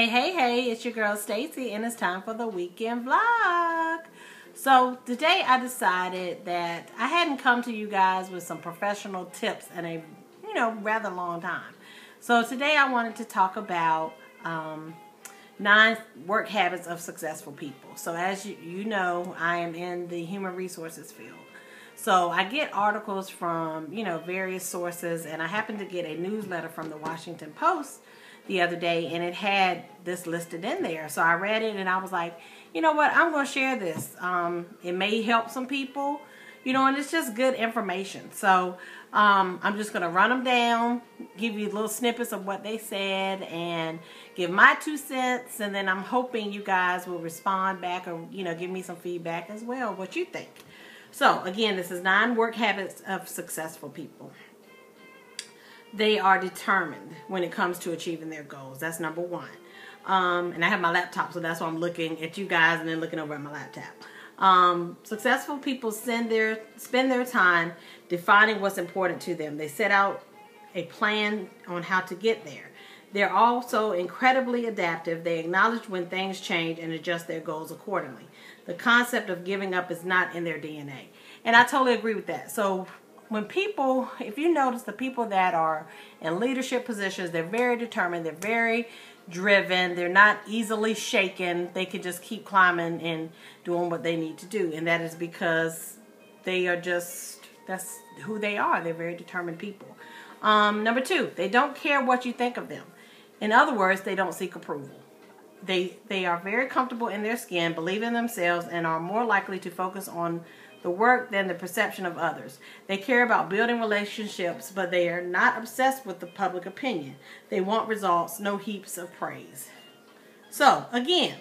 Hey, it's your girl Stacey, and it's time for the weekend vlog. So today I decided that I hadn't come to you guys with some professional tips in a, rather long time. So today I wanted to talk about 9 work habits of successful people. So as you know, I am in the human resources field. So I get articles from, various sources, and I happened to get a newsletter from the Washington Post the other day, and it had this listed in there. So I read it, and I was like, you know what, I'm going to share this. It may help some people, and it's just good information. So I'm just going to run them down, give you little snippets of what they said, and give my 2 cents, and then I'm hoping you guys will respond back or, give me some feedback as well, what you think. So, again, this is 9 work habits of successful people. They are determined when it comes to achieving their goals. That's number 1. And I have my laptop, so that's why I'm looking at you guys and then looking over at my laptop. Successful people spend their time defining what's important to them. They set out a plan on how to get there. They're also incredibly adaptive. They acknowledge when things change and adjust their goals accordingly. The concept of giving up is not in their DNA. And I totally agree with that. So when people, if you notice the people that are in leadership positions, they're very determined, they're very driven, they're not easily shaken. They can just keep climbing and doing what they need to do. And that is because they are that's who they are. They're very determined people. Number 2, they don't care what you think of them. In other words, they don't seek approval. They are very comfortable in their skin, believe in themselves, and are more likely to focus on the work than the perception of others. They care about building relationships, but they are not obsessed with the public opinion. They want results, no heaps of praise. So, again,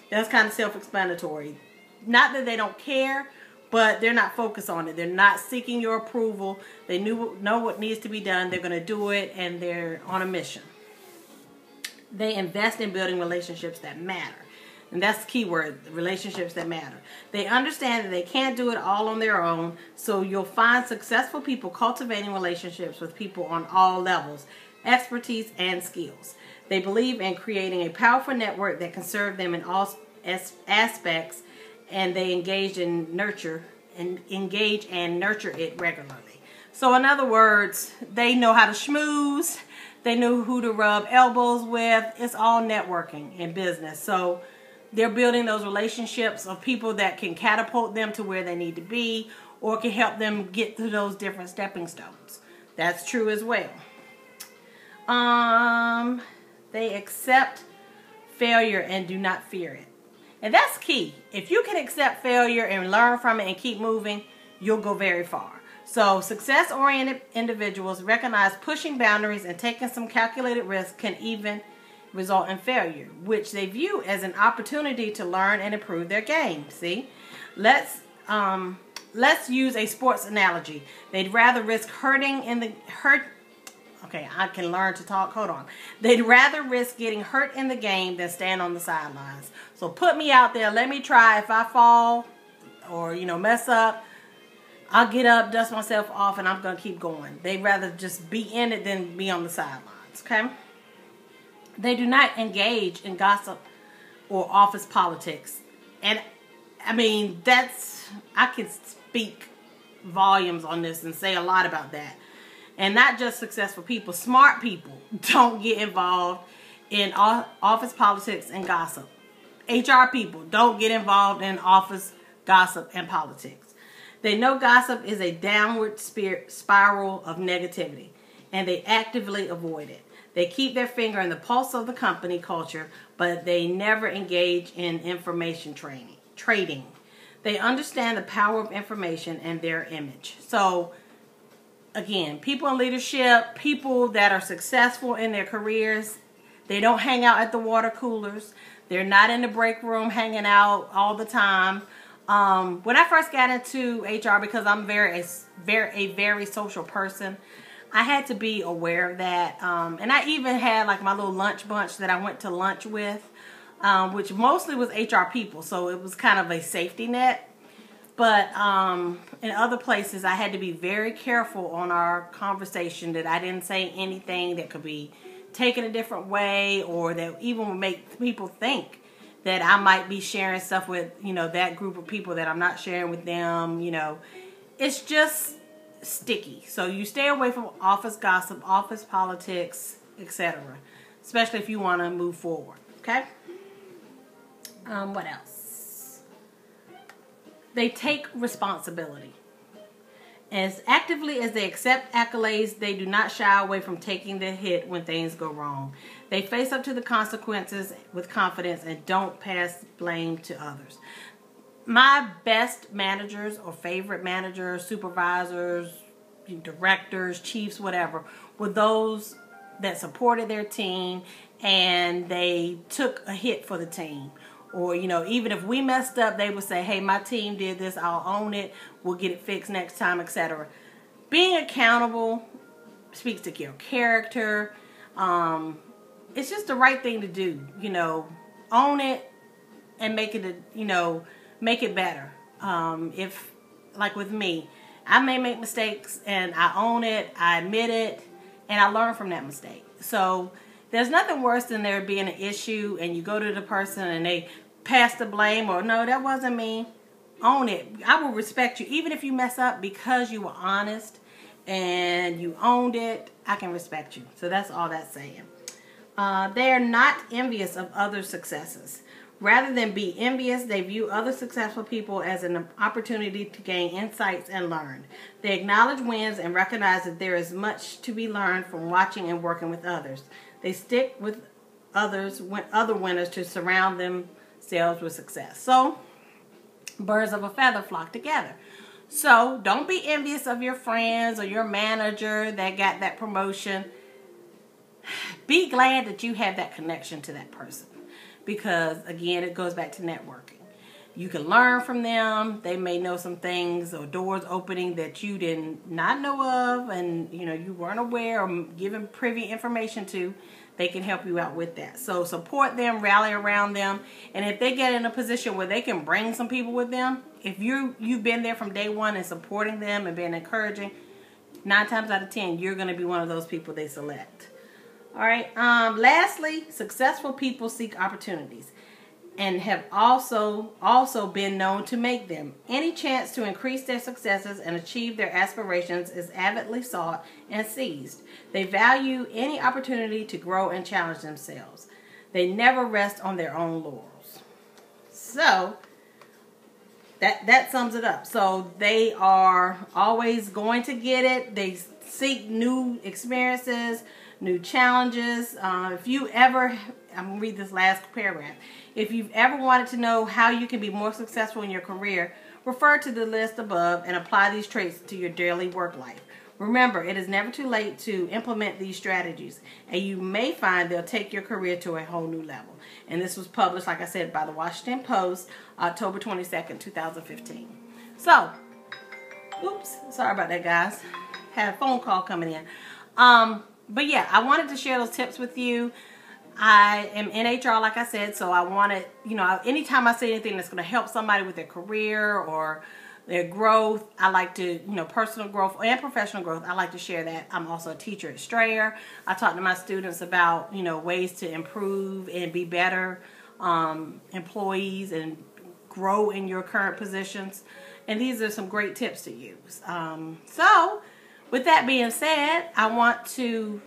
that's kind of self-explanatory. Not that they don't care, but they're not focused on it. They're not seeking your approval. They know what needs to be done. They're going to do it, and they're on a mission. They invest in building relationships that matter. And that's the key word, relationships that matter. They understand that they can't do it all on their own, so you'll find successful people cultivating relationships with people on all levels, expertise, and skills. They believe in creating a powerful network that can serve them in all aspects, and they engage and nurture it regularly. So in other words, they know how to schmooze. They know who to rub elbows with. It's all networking in business. So they're building those relationships of people that can catapult them to where they need to be or can help them get to those different stepping stones. That's true as well. They accept failure and do not fear it. And that's key. If you can accept failure and learn from it and keep moving, you'll go very far. So success-oriented individuals recognize pushing boundaries and taking some calculated risks can even result in failure, which they view as an opportunity to learn and improve their game. See? Let's use a sports analogy. They'd rather risk Okay, I can learn to talk. Hold on. They'd rather risk getting hurt in the game than stand on the sidelines. So put me out there. Let me try. If I fall or, mess up, I'll get up, dust myself off, and I'm going to keep going. They'd rather just be in it than be on the sidelines, okay? They do not engage in gossip or office politics. And, I mean, I can speak volumes on this and say a lot about that. And not just successful people, smart people don't get involved in office politics and gossip. HR people don't get involved in office gossip and politics. They know gossip is a downward spiral of negativity, and they actively avoid it. They keep their finger in the pulse of the company culture, but they never engage in information trading. They understand the power of information and their image. So, again, people in leadership, people that are successful in their careers, they don't hang out at the water coolers. They're not in the break room hanging out all the time. When I first got into HR, because I'm a very social person, I had to be aware of that. And I even had like my little lunch bunch that I went to lunch with, which mostly was HR people. So it was kind of a safety net. But in other places, I had to be very careful on our conversation that I didn't say anything that could be taken a different way, or that even will make people think that I might be sharing stuff with, that group of people that I'm not sharing with them. It's just sticky. So you stay away from office gossip, office politics, etc. Especially if you want to move forward. Okay? What else? They take responsibility. As actively as they accept accolades, they do not shy away from taking the hit when things go wrong. They face up to the consequences with confidence and don't pass blame to others. My best managers or favorite managers, supervisors, directors, chiefs, whatever, were those that supported their team and they took a hit for the team. Or, even if we messed up, they would say, hey, my team did this, I'll own it, we'll get it fixed next time, etc. Being accountable speaks to your character. It's just the right thing to do, own it and make it, make it better. If, like with me, I may make mistakes and I own it, I admit it, and I learn from that mistake. So there's nothing worse than there being an issue and you go to the person and they pass the blame, or no, that wasn't me. Own it. I will respect you even if you mess up, because you were honest and you owned it. I can respect you. So that's all that's saying. They are not envious of others' successes. Rather than be envious, they view other successful people as an opportunity to gain insights and learn. They acknowledge wins and recognize that there is much to be learned from watching and working with others. They stick with other winners to surround themselves with success. So, birds of a feather flock together. So, don't be envious of your friends or your manager that got that promotion. Be glad that you have that connection to that person. Because, again, it goes back to networking. You can learn from them. They may know some things or doors opening that you did not know of and, you weren't aware or given privy information to. They can help you out with that. So support them, rally around them. And if they get in a position where they can bring some people with them, if you've been there from day one and supporting them and being encouraging, 9 times out of 10, you're going to be one of those people they select. All right. Lastly, successful people seek opportunities and have also been known to make them. Any chance to increase their successes and achieve their aspirations is avidly sought and seized. They value any opportunity to grow and challenge themselves. They never rest on their own laurels. So that sums it up. So they are always going to get it. They seek new experiences, new challenges. If you ever, I'm going to read this last paragraph. If you've ever wanted to know how you can be more successful in your career, refer to the list above and apply these traits to your daily work life. Remember, it is never too late to implement these strategies, and you may find they'll take your career to a whole new level. And this was published, like I said, by the Washington Post, October 22nd, 2015. So, oops, sorry about that, guys. Had a phone call coming in. But yeah, I wanted to share those tips with you. I am in HR, like I said, so I wanted, anytime I say anything that's going to help somebody with their career or their growth, I like to, personal growth and professional growth, I like to share that. I'm also a teacher at Strayer. I talk to my students about, ways to improve and be better employees and grow in your current positions. And these are some great tips to use. So, with that being said, I want to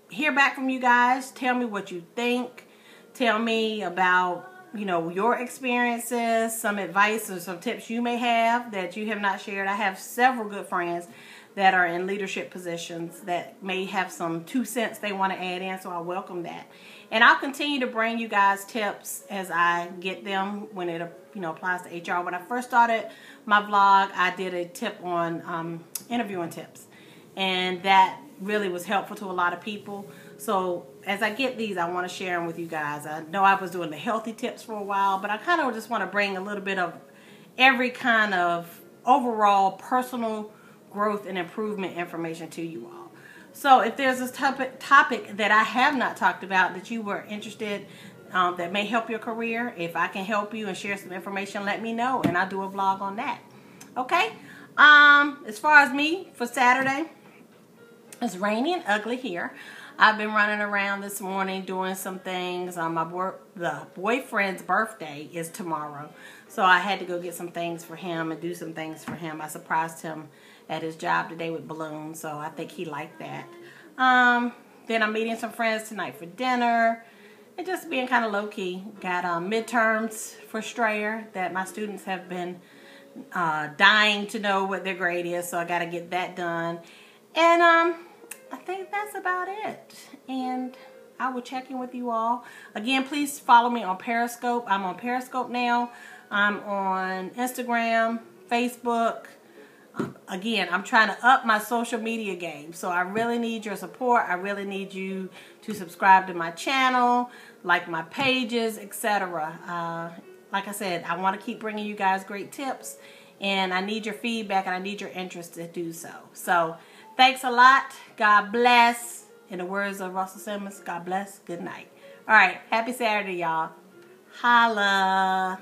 hear back from you guys. Tell me what you think. Tell me about, your experiences, some advice or some tips you may have that you have not shared. I have several good friends that are in leadership positions that may have some 2 cents they want to add in, so I welcome that. And I'll continue to bring you guys tips as I get them when it applies to HR. When I first started my vlog, I did a tip on interviewing tips, and that really was helpful to a lot of people. So as I get these, I want to share them with you guys. I know I was doing the healthy tips for a while, but I kind of just want to bring a little bit of every kind of overall personal growth and improvement information to you all. So if there's a topic that I have not talked about that you were interested that may help your career, if I can help you and share some information, let me know, and I'll do a vlog on that. Okay? As far as me for Saturday, it's rainy and ugly here. I've been running around this morning doing some things. The boyfriend's birthday is tomorrow, so I had to go get some things for him and do some things for him. I surprised him at his job today with balloons, so I think he liked that. Then I'm meeting some friends tonight for dinner and just being kind of low-key. Got midterms for Strayer that my students have been dying to know what their grade is, so I got to get that done. And I think that's about it. And I will check in with you all. Again, please follow me on Periscope. I'm on Periscope now. I'm on Instagram, Facebook. Again, I'm trying to up my social media game, so I really need your support. I really need you to subscribe to my channel, like my pages, etc. Like I said, I want to keep bringing you guys great tips, and I need your feedback and I need your interest to do so. So, thanks a lot. God bless. In the words of Russell Simmons, God bless. Good night. All right, happy Saturday, y'all. Holla.